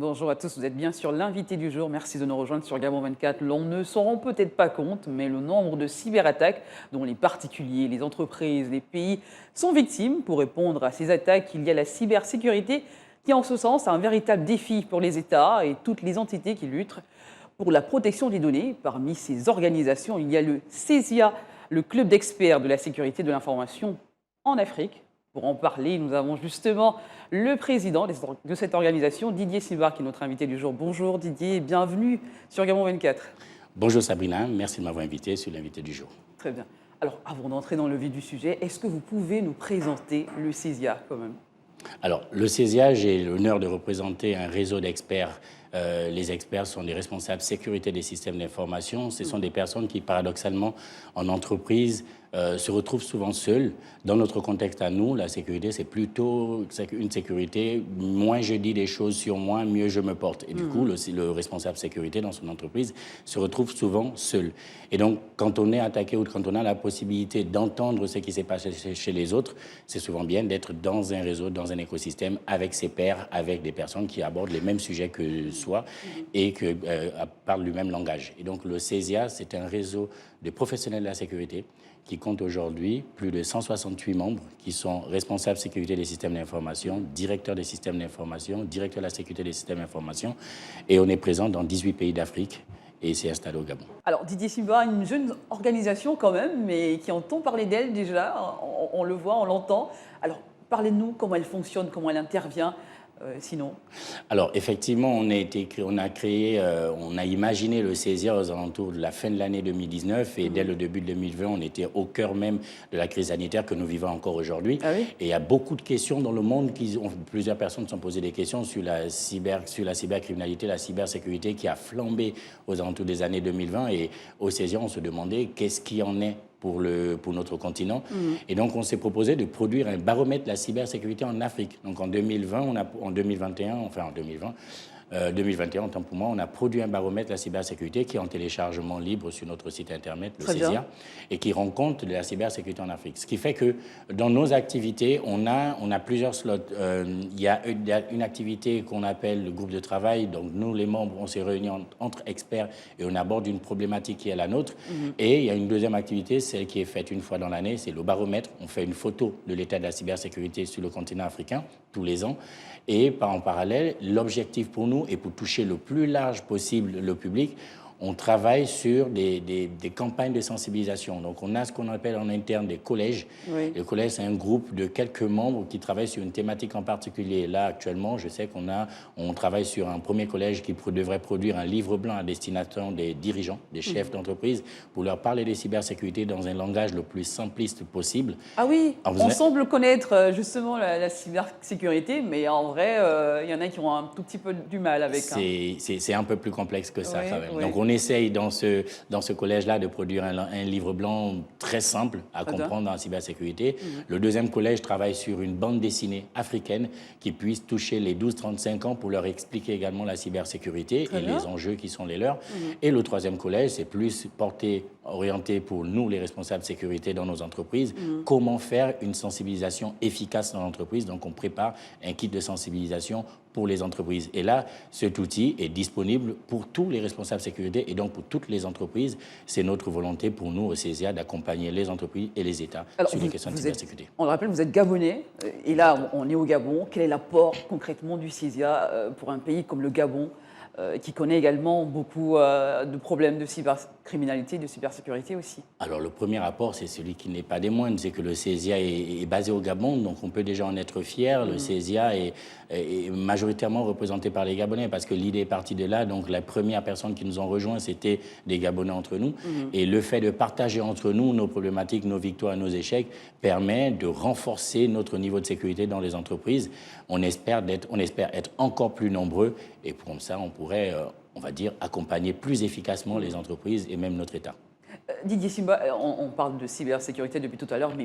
Bonjour à tous, vous êtes bien sur l'invité du jour. Merci de nous rejoindre sur Gabon 24. On ne s'en rend peut-être pas compte, mais le nombre de cyberattaques dont les particuliers, les entreprises, les pays sont victimes pour répondre à ces attaques, il y a la cybersécurité qui, en ce sens, a un véritable défi pour les États et toutes les entités qui luttent pour la protection des données. Parmi ces organisations, il y a le CESIA, le club d'experts de la sécurité de l'information en Afrique. Pour en parler, nous avons justement le président de cette organisation, Didier Simba, qui est notre invité du jour. Bonjour Didier et bienvenue sur Gabon 24. Bonjour Sabrina, merci de m'avoir invité sur l'invité du jour. Très bien. Alors, avant d'entrer dans le vif du sujet, est-ce que vous pouvez nous présenter le CESIA quand même? Alors, le CESIA, j'ai l'honneur de représenter un réseau d'experts. Les experts sont des responsables sécurité des systèmes d'information. Ce sont des personnes qui, paradoxalement, en entreprise, se retrouvent souvent seuls. Dans notre contexte à nous, la sécurité, c'est plutôt une sécurité, moins je dis des choses sur moi, mieux je me porte. Et du coup, le responsable sécurité dans son entreprise se retrouve souvent seul. Et donc, quand on est attaqué ou quand on a la possibilité d'entendre ce qui s'est passé chez les autres, c'est souvent bien d'être dans un réseau, dans un écosystème, avec ses pairs, avec des personnes qui abordent les mêmes sujets que soi et qui parlent du même langage. Et donc, le CESIA, c'est un réseau de professionnels de la sécurité qui compte aujourd'hui plus de 168 membres qui sont responsables sécurité des systèmes d'information, directeurs des systèmes d'information, directeurs de la sécurité des systèmes d'information. Et on est présent dans 18 pays d'Afrique et c'est installé au Gabon. Alors Didier Simba, une jeune organisation quand même, mais qui entend parler d'elle déjà, on le voit, on l'entend. Alors parlez-nous comment elle fonctionne, comment elle intervient. Sinon. Alors effectivement, on a imaginé le CESIA aux alentours de la fin de l'année 2019 et dès le début de 2020, on était au cœur même de la crise sanitaire que nous vivons encore aujourd'hui. Ah oui? Et il y a beaucoup de questions dans le monde, plusieurs personnes se sont posées des questions sur la cybercriminalité, la cybersécurité qui a flambé aux alentours des années 2020 et au CESIA, on se demandait qu'est-ce qui en est pour notre continent. Et donc, on s'est proposé de produire un baromètre de la cybersécurité en Afrique. Donc, en 2020, en 2021, autant pour moi, on a produit un baromètre de la cybersécurité qui est en téléchargement libre sur notre site internet, le CESIA, et qui rend compte de la cybersécurité en Afrique. Ce qui fait que dans nos activités, on a plusieurs slots. Il y a une activité qu'on appelle le groupe de travail. Donc nous, les membres, on s'est réunis entre experts et on aborde une problématique qui est la nôtre. Et il y a une deuxième activité, celle qui est faite une fois dans l'année, c'est le baromètre. On fait une photo de l'état de la cybersécurité sur le continent africain tous les ans. Et en parallèle, l'objectif pour nous est pour toucher le plus large possible le public. On travaille sur des campagnes de sensibilisation. Donc, on a ce qu'on appelle en interne des collèges. Oui. Le collège, c'est un groupe de quelques membres qui travaillent sur une thématique en particulier. Là, actuellement, je sais on travaille sur un premier collège qui devrait produire un livre blanc à destination des dirigeants, des chefs d'entreprise, pour leur parler de cybersécurité dans un langage le plus simpliste possible. Ah oui, on semble connaître justement la cybersécurité, mais en vrai, il y en a qui ont un tout petit peu du mal avec. C'est un peu plus complexe que ça, oui, quand même. Oui. Donc, on essaye dans ce collège-là de produire un livre blanc très simple à comprendre dans la cybersécurité. Le deuxième collège travaille sur une bande dessinée africaine qui puisse toucher les 12-35 ans pour leur expliquer également la cybersécurité et les enjeux qui sont les leurs. Et le troisième collège, c'est plus orienté pour nous, les responsables sécurité dans nos entreprises, comment faire une sensibilisation efficace dans l'entreprise. Donc, on prépare un kit de sensibilisation pour les entreprises. Et là, cet outil est disponible pour tous les responsables sécurité et donc pour toutes les entreprises. C'est notre volonté pour nous au CESIA d'accompagner les entreprises et les États sur les questions de cybersécurité. On le rappelle, vous êtes gabonais et là, on est au Gabon. Quel est l'apport concrètement du CESIA pour un pays comme le Gabon qui connaît également beaucoup de problèmes de cybercriminalité, de cybersécurité aussi? Alors, le premier rapport, c'est celui qui n'est pas des moindres, c'est que le CESIA est basé au Gabon, donc on peut déjà en être fier. Le CESIA est majoritairement représenté par les Gabonais, parce que l'idée est partie de là. Donc, la première personne qui nous ont rejoints, c'était des Gabonais entre nous. Et le fait de partager entre nous nos problématiques, nos victoires, nos échecs, permet de renforcer notre niveau de sécurité dans les entreprises. On espère être encore plus nombreux, et pour ça, on pourrait, on va dire, accompagner plus efficacement les entreprises et même notre État. Didier Simba, on parle de cybersécurité depuis tout à l'heure, mais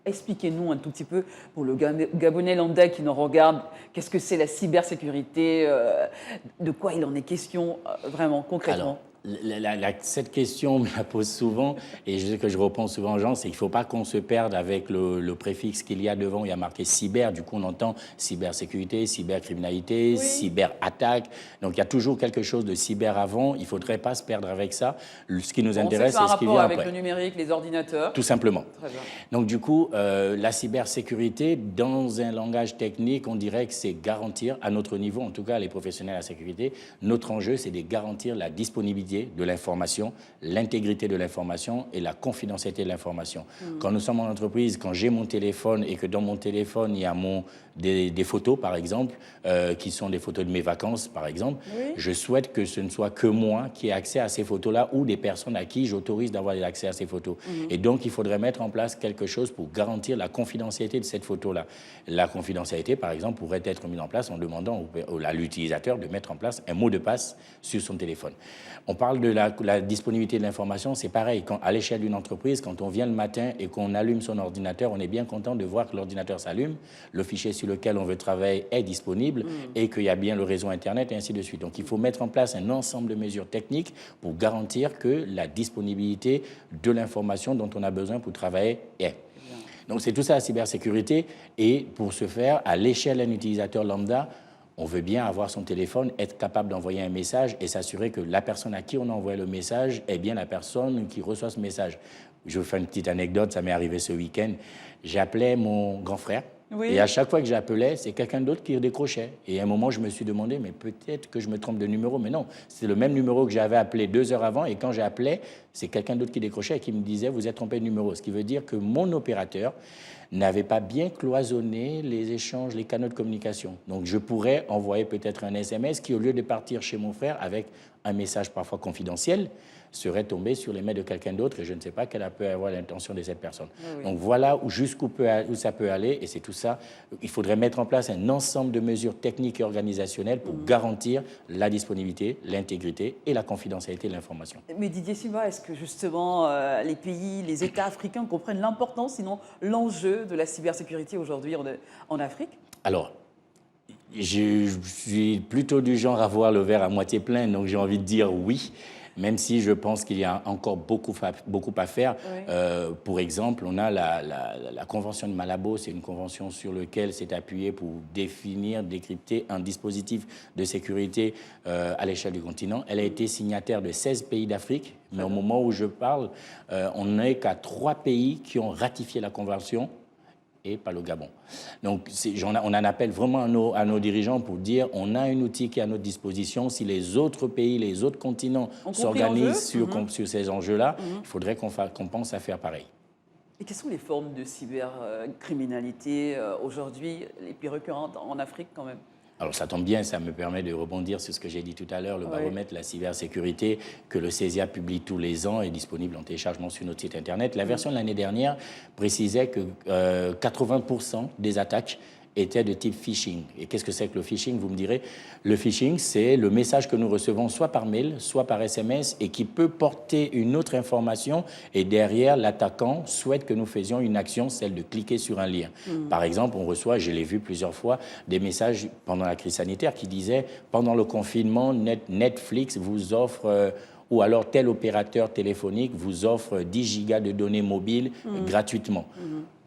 expliquez-nous un tout petit peu, pour le Gabonais lambda qui nous regarde, qu'est-ce que c'est la cybersécurité, de quoi il en est question, vraiment, concrètement? Alors, Cette question, on me la pose souvent, et je sais que je réponds souvent aux gens, c'est qu'il ne faut pas qu'on se perde avec le préfixe qu'il y a devant. Il y a marqué cyber, du coup on entend cybersécurité, cybercriminalité, Oui. cyberattaque. Donc il y a toujours quelque chose de cyber avant, il ne faudrait pas se perdre avec ça. Ce qui nous intéresse, c'est ce qui vient un rapport après. avec le numérique, les ordinateurs. Tout simplement. Très bien. Donc du coup, la cybersécurité, dans un langage technique, on dirait que c'est garantir, à notre niveau, en tout cas les professionnels de la sécurité, notre enjeu, c'est de garantir la disponibilité de l'information, l'intégrité de l'information et la confidentialité de l'information. Quand nous sommes en entreprise, quand j'ai mon téléphone et que dans mon téléphone, il y a des photos, par exemple, qui sont des photos de mes vacances, par exemple, Oui. je souhaite que ce ne soit que moi qui ai accès à ces photos-là ou des personnes à qui j'autorise d'avoir accès à ces photos. Et donc, il faudrait mettre en place quelque chose pour garantir la confidentialité de cette photo-là. La confidentialité, par exemple, pourrait être mise en place en demandant à l'utilisateur de mettre en place un mot de passe sur son téléphone. On parle de la disponibilité de l'information, c'est pareil. À l'échelle d'une entreprise, quand on vient le matin et qu'on allume son ordinateur, on est bien content de voir que l'ordinateur s'allume, le fichier sur lequel on veut travailler est disponible et qu'il y a bien le réseau Internet et ainsi de suite. Donc il faut mettre en place un ensemble de mesures techniques pour garantir que la disponibilité de l'information dont on a besoin pour travailler est. Donc c'est tout ça la cybersécurité et pour ce faire, à l'échelle d'un utilisateur lambda, on veut bien avoir son téléphone, être capable d'envoyer un message et s'assurer que la personne à qui on envoie le message est bien la personne qui reçoit ce message. Je vous fais une petite anecdote, ça m'est arrivé ce week-end. J'appelais mon grand frère. Oui. Et à chaque fois que j'appelais, c'est quelqu'un d'autre qui décrochait. Et à un moment, je me suis demandé, mais peut-être que je me trompe de numéro. Mais non, c'est le même numéro que j'avais appelé 2 heures avant. Et quand j'ai appelé, c'est quelqu'un d'autre qui décrochait et qui me disait, vous êtes trompé de numéro. Ce qui veut dire que mon opérateur n'avait pas bien cloisonné les échanges, les canaux de communication. Donc, je pourrais envoyer peut-être un SMS qui, au lieu de partir chez mon frère avec un message parfois confidentiel, serait tombé sur les mains de quelqu'un d'autre et je ne sais pas quelle peut avoir l'intention de cette personne. Oui. Donc voilà jusqu'où ça peut aller et c'est tout ça. Il faudrait mettre en place un ensemble de mesures techniques et organisationnelles pour garantir la disponibilité, l'intégrité et la confidentialité de l'information. Mais Didier Simba, est-ce que justement les pays, les États africains comprennent l'importance, sinon l'enjeu de la cybersécurité aujourd'hui en Afrique? Alors, je suis plutôt du genre à voir le verre à moitié plein, donc j'ai envie de dire oui. Même si je pense qu'il y a encore beaucoup à faire. Oui. Pour exemple, on a la Convention de Malabo, c'est une convention sur laquelle s'est appuyé pour définir, décrypter un dispositif de sécurité à l'échelle du continent. Elle a été signataire de 16 pays d'Afrique, mais au moment où je parle, on n'est qu'à 3 pays qui ont ratifié la convention et pas le Gabon. Donc, on en appelle vraiment à nos dirigeants pour dire on a un outil qui est à notre disposition. Si les autres pays, les autres continents s'organisent sur ces enjeux-là, il faudrait qu'on pense à faire pareil. Et quelles sont les formes de cybercriminalité aujourd'hui les plus récurrentes en Afrique quand même? Alors ça tombe bien, ça me permet de rebondir sur ce que j'ai dit tout à l'heure, le baromètre, la cybersécurité que le CESIA publie tous les ans est disponible en téléchargement sur notre site internet. La version de l'année dernière précisait que 80% des attaques étaient de type phishing. Et qu'est-ce que c'est que le phishing? Vous me direz, le phishing, c'est le message que nous recevons soit par mail, soit par SMS et qui peut porter une autre information et derrière, l'attaquant souhaite que nous faisions une action, celle de cliquer sur un lien. Par exemple, on reçoit, je l'ai vu plusieurs fois, des messages pendant la crise sanitaire qui disaient « Pendant le confinement, Netflix vous offre... ou alors tel opérateur téléphonique vous offre 10 gigas de données mobiles gratuitement.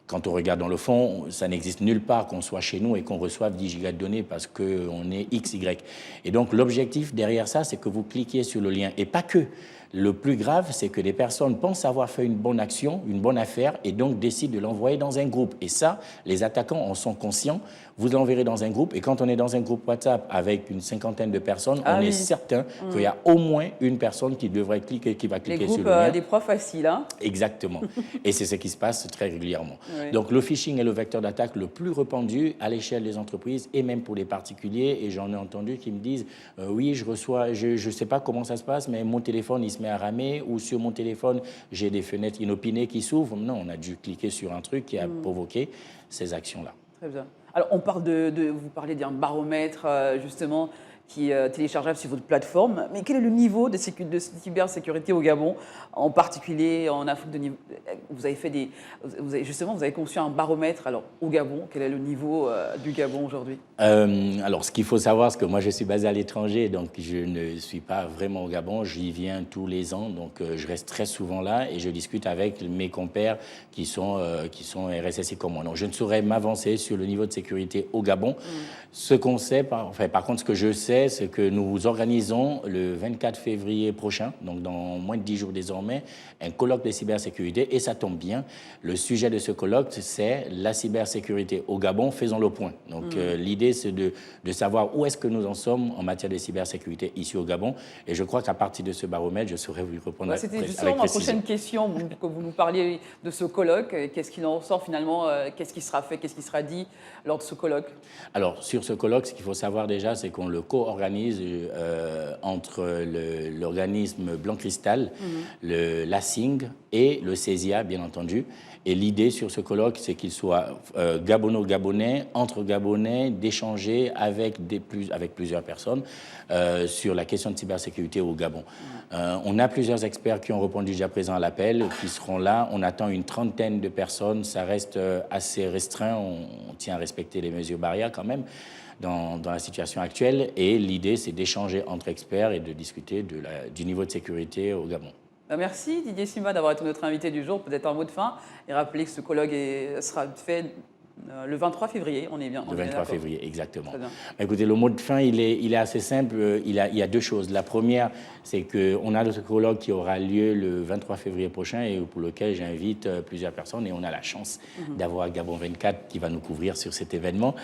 Quand on regarde dans le fond, ça n'existe nulle part qu'on soit chez nous et qu'on reçoive 10 gigas de données parce qu'on est XY. Et donc, l'objectif derrière ça, c'est que vous cliquiez sur le lien. Et pas que. Le plus grave, c'est que des personnes pensent avoir fait une bonne action, une bonne affaire, et donc décident de l'envoyer dans un groupe. Et ça, les attaquants en sont conscients. Vous l'enverrez dans un groupe, et quand on est dans un groupe WhatsApp avec une cinquantaine de personnes, on est certain qu'il y a au moins une personne qui va cliquer sur le lien. Des profs faciles, hein? Exactement. Et c'est ce qui se passe très régulièrement. Oui. Donc le phishing est le vecteur d'attaque le plus répandu à l'échelle des entreprises et même pour les particuliers. Et j'en ai entendu qui me disent oui, je reçois, je ne sais pas comment ça se passe, mais mon téléphone, il se met à ramer, ou sur mon téléphone, j'ai des fenêtres inopinées qui s'ouvrent. Non, on a dû cliquer sur un truc qui a provoqué ces actions-là. Très bien. Alors, vous parlez d'un baromètre, justement, qui est téléchargeable sur votre plateforme. Mais quel est le niveau de cybersécurité au Gabon, en particulier en Afrique de niveau? Vous avez conçu un baromètre. Alors, au Gabon, quel est le niveau du Gabon aujourd'hui? Alors, ce qu'il faut savoir, c'est que moi, je suis basé à l'étranger, donc je ne suis pas vraiment au Gabon. J'y viens tous les ans, donc je reste très souvent là et je discute avec mes compères qui sont RSSI comme moi. Donc, je ne saurais m'avancer sur le niveau de sécurité au Gabon. Ce qu'on sait, par contre, ce que je sais, c'est que nous organisons le 24 février prochain, donc dans moins de 10 jours désormais, un colloque de cybersécurité et ça tombe bien. Le sujet de ce colloque, c'est la cybersécurité au Gabon, faisons le point. Donc, l'idée, c'est de savoir où est-ce que nous en sommes en matière de cybersécurité ici au Gabon. Et je crois qu'à partir de ce baromètre, je saurais vous répondre avec précision. C'était justement ma prochaine question, que vous nous parliez de ce colloque. Qu'est-ce qu'il en sort finalement? Qu'est-ce qui sera fait? Qu'est-ce qui sera dit lors de ce colloque? Alors, sur ce colloque, ce qu'il faut savoir déjà, c'est qu'on le co-organise entre l'organisme Blanc Cristal, l'ASING et le CESIA, bien entendu. Et l'idée sur ce colloque, c'est qu'il soit gabono-gabonais, entre Gabonais, d'échanger avec plusieurs personnes sur la question de cybersécurité au Gabon. On a plusieurs experts qui ont répondu déjà présent à l'appel, qui seront là. On attend une trentaine de personnes. Ça reste assez restreint. On tient à respecter les mesures barrières quand même dans la situation actuelle. Et l'idée, c'est d'échanger entre experts et de discuter du niveau de sécurité au Gabon. Merci Didier Simba d'avoir été notre invité du jour. Peut-être un mot de fin et rappeler que ce colloque sera fait le 23 février, on est bien. Le 23 février, exactement. Écoutez, le mot de fin, il est assez simple. Il y a deux choses. La première, c'est qu'on a notre colloque qui aura lieu le 23 février prochain et pour lequel j'invite plusieurs personnes. Et on a la chance d'avoir Gabon 24 qui va nous couvrir sur cet événement.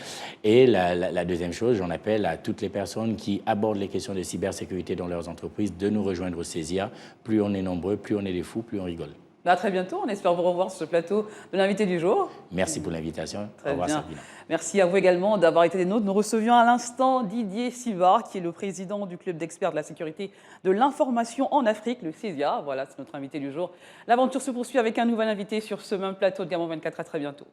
Et la deuxième chose, j'en appelle à toutes les personnes qui abordent les questions de cybersécurité dans leurs entreprises de nous rejoindre au CESIA. Plus on est nombreux, plus on est des fous, plus on rigole. À très bientôt, on espère vous revoir sur ce plateau de l'invité du jour. Merci pour l'invitation. Au revoir Sabina. Merci à vous également d'avoir été des nôtres. Nous recevions à l'instant Didier Simba, qui est le président du club d'experts de la sécurité de l'information en Afrique, le CESIA. Voilà, c'est notre invité du jour. L'aventure se poursuit avec un nouvel invité sur ce même plateau de Gabon 24. À très bientôt.